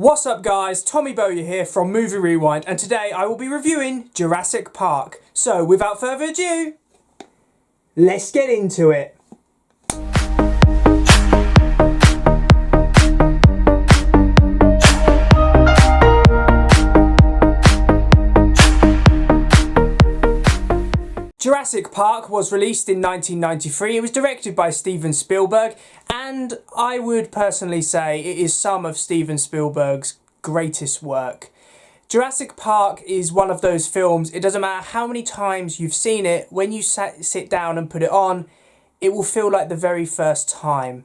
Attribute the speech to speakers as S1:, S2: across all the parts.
S1: What's up guys, Tommy Bowyer here from Movie Rewind, and today I will be reviewing Jurassic Park. So without further ado, let's get into it. Jurassic Park was released in 1993. It was directed by Steven Spielberg, and I would personally say it is some of Steven Spielberg's greatest work. Jurassic Park is one of those films, it doesn't matter how many times you've seen it, when you sit down and put it on, it will feel like the very first time.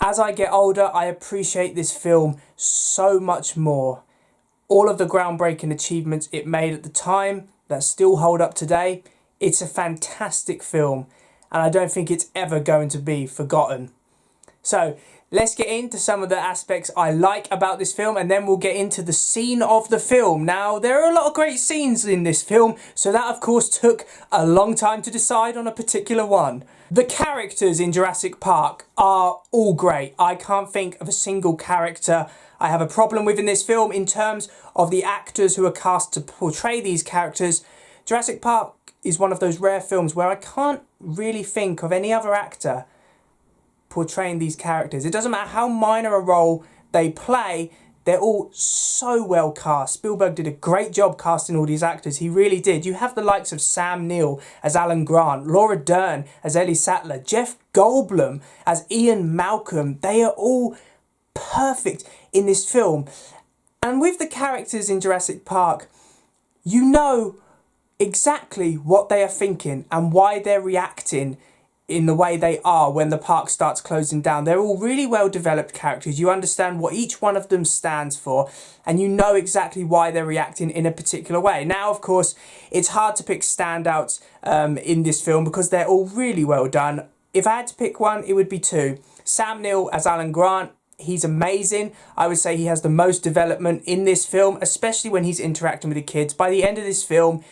S1: As I get older, I appreciate this film so much more. All of the groundbreaking achievements it made at the time that still hold up today. It's a fantastic film, and I don't think it's ever going to be forgotten. So let's get into some of the aspects I like about this film, and then we'll get into the scene of the film. Now, there are a lot of great scenes in this film, so that of course took a long time to decide on a particular one. The characters in Jurassic Park are all great. I can't think of a single character I have a problem with in this film. In terms of the actors who are cast to portray these characters, Jurassic Park is one of those rare films where I can't really think of any other actor portraying these characters. It doesn't matter how minor a role they play, they're all so well cast. Spielberg did a great job casting all these actors, he really did. You have the likes of Sam Neill as Alan Grant, Laura Dern as Ellie Sattler, Jeff Goldblum as Ian Malcolm. They are all perfect in this film. And with the characters in Jurassic Park, you know exactly what they are thinking and why they're reacting in the way they are when the park starts closing down. They're all really well developed characters. You understand what each one of them stands for, and you know exactly why they're reacting in a particular way. Now, of course, it's hard to pick standouts in this film because they're all really well done. If I had to pick one, it would be two. Sam Neill as Alan Grant. He's amazing. I would say he has the most development in this film, especially when he's interacting with the kids. By the end of this film,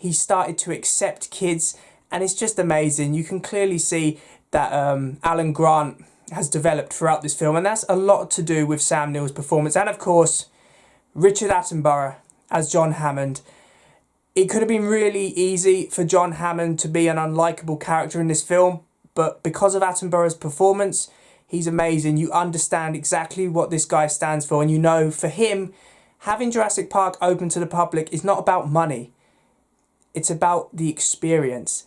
S1: he started to accept kids, and it's just amazing. You can clearly see that Alan Grant has developed throughout this film, and that's a lot to do with Sam Neill's performance. And of course, Richard Attenborough as John Hammond. It could have been really easy for John Hammond to be an unlikable character in this film, but because of Attenborough's performance, he's amazing. You understand exactly what this guy stands for, and you know for him, having Jurassic Park open to the public is not about money. It's about the experience,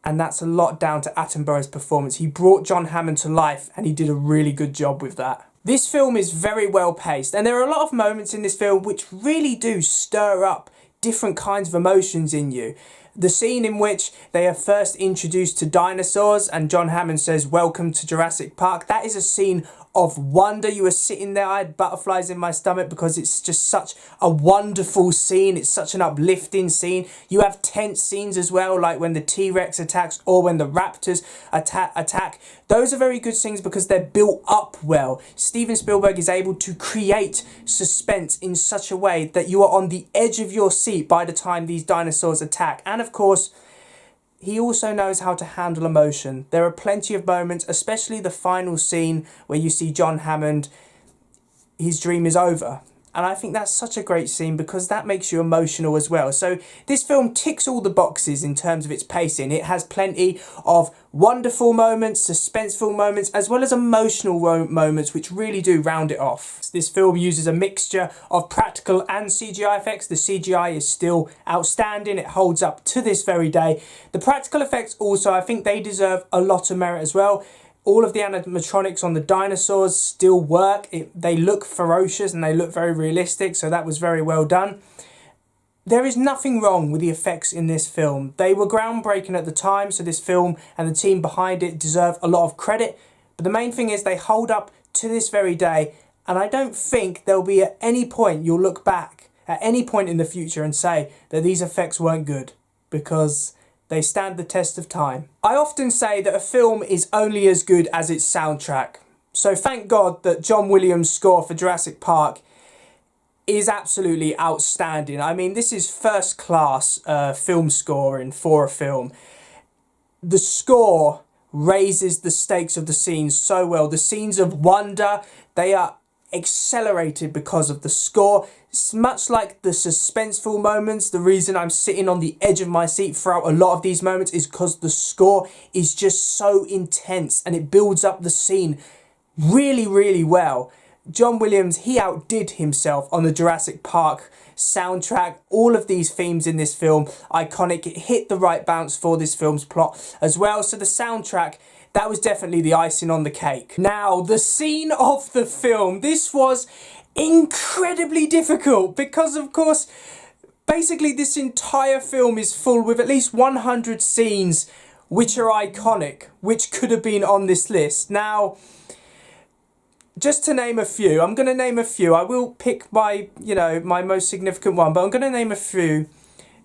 S1: and that's a lot down to Attenborough's performance. He brought John Hammond to life, and he did a really good job with that. This film is very well paced, and there are a lot of moments in this film which really do stir up different kinds of emotions in you. The scene in which they are first introduced to dinosaurs and John Hammond says, "Welcome to Jurassic Park," that is a scene of wonder. You were sitting there, I had butterflies in my stomach because it's just such a wonderful scene. It's such an uplifting scene. You have tense scenes as well, like when the T-Rex attacks or when the raptors attack. Those are very good scenes because they're built up well. Steven Spielberg is able to create suspense in such a way that you are on the edge of your seat by the time these dinosaurs attack. And of course, he also knows how to handle emotion. There are plenty of moments, especially the final scene where you see John Hammond, his dream is over. And I think that's such a great scene because that makes you emotional as well. So this film ticks all the boxes in terms of its pacing. It has plenty of wonderful moments, suspenseful moments, as well as emotional moments which really do round it off. This film uses a mixture of practical and CGI effects. The CGI is still outstanding. It holds up to this very day. The practical effects also, I think they deserve a lot of merit as well. All of the animatronics on the dinosaurs still work. They look ferocious and they look very realistic, so that was very well done. There is nothing wrong with the effects in this film. They were groundbreaking at the time, so this film and the team behind it deserve a lot of credit. But the main thing is they hold up to this very day, and I don't think there'll be at any point you'll look back at any point in the future and say that these effects weren't good, because they stand the test of time. I often say that a film is only as good as its soundtrack. So thank God that John Williams' score for Jurassic Park is absolutely outstanding. I mean, this is first class film scoring for a film. The score raises the stakes of the scenes so well. The scenes of wonder, they are accelerated because of the score. It's much like the suspenseful moments. The reason I'm sitting on the edge of my seat throughout a lot of these moments is because the score is just so intense and it builds up the scene really, really well. John Williams, he outdid himself on the Jurassic Park soundtrack. All of these themes in this film, iconic. It hit the right bounce for this film's plot as well. So the soundtrack, that was definitely the icing on the cake. Now, the scene of the film, this was incredibly difficult because, of course, basically this entire film is full with at least 100 scenes which are iconic, which could have been on this list. Now, just to name a few, I'm going to name a few. I will pick my most significant one, but I'm going to name a few.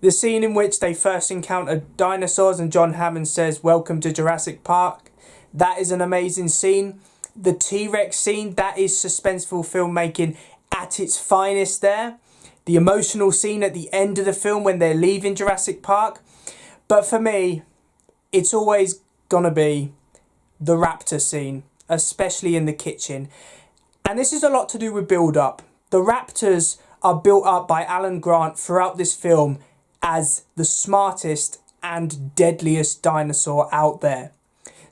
S1: The scene in which they first encounter dinosaurs and John Hammond says, "Welcome to Jurassic Park." That is an amazing scene. The T-Rex scene, that is suspenseful filmmaking at its finest there. The emotional scene at the end of the film when they're leaving Jurassic Park. But for me, it's always going to be the raptor scene, especially in the kitchen. And this is a lot to do with build-up. The raptors are built up by Alan Grant throughout this film as the smartest and deadliest dinosaur out there.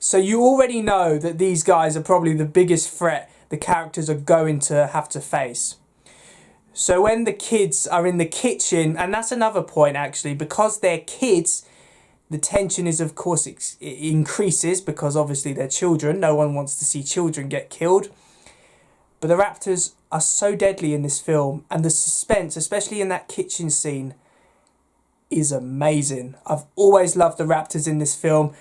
S1: So you already know that these guys are probably the biggest threat the characters are going to have to face. So when the kids are in the kitchen, and that's another point actually, because they're kids, the tension is, of course, it increases because obviously they're children. No one wants to see children get killed. But the raptors are so deadly in this film, and the suspense, especially in that kitchen scene, is amazing. I've always loved the raptors in this film.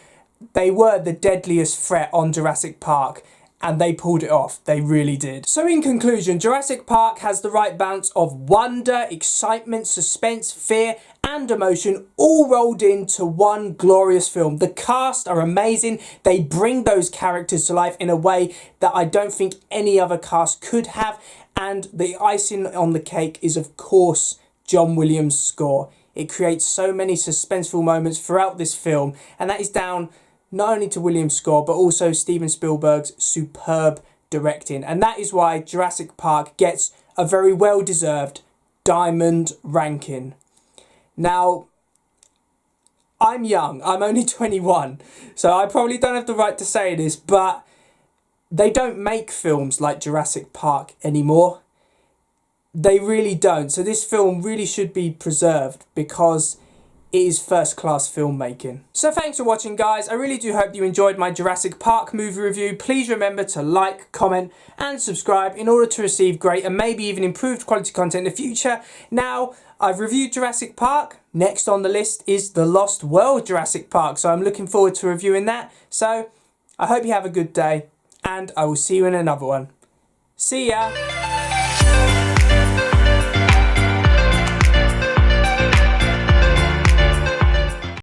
S1: They were the deadliest threat on Jurassic Park, and they pulled it off. They really did. So in conclusion, Jurassic Park has the right balance of wonder, excitement, suspense, fear and emotion all rolled into one glorious film. The cast are amazing. They bring those characters to life in a way that I don't think any other cast could have. And the icing on the cake is, of course, John Williams' score. It creates so many suspenseful moments throughout this film, and that is down not only to Williams' score, but also Steven Spielberg's superb directing. And that is why Jurassic Park gets a very well-deserved diamond ranking. Now, I'm young. I'm only 21, so I probably don't have the right to say this, but they don't make films like Jurassic Park anymore. They really don't. So this film really should be preserved because it is first-class filmmaking. So thanks for watching, guys. I really do hope you enjoyed my Jurassic Park movie review. Please remember to like, comment and subscribe in order to receive great and maybe even improved quality content in the future. Now, I've reviewed Jurassic Park. Next on the list is The Lost World Jurassic Park. So I'm looking forward to reviewing that. So I hope you have a good day and I will see you in another one. See ya!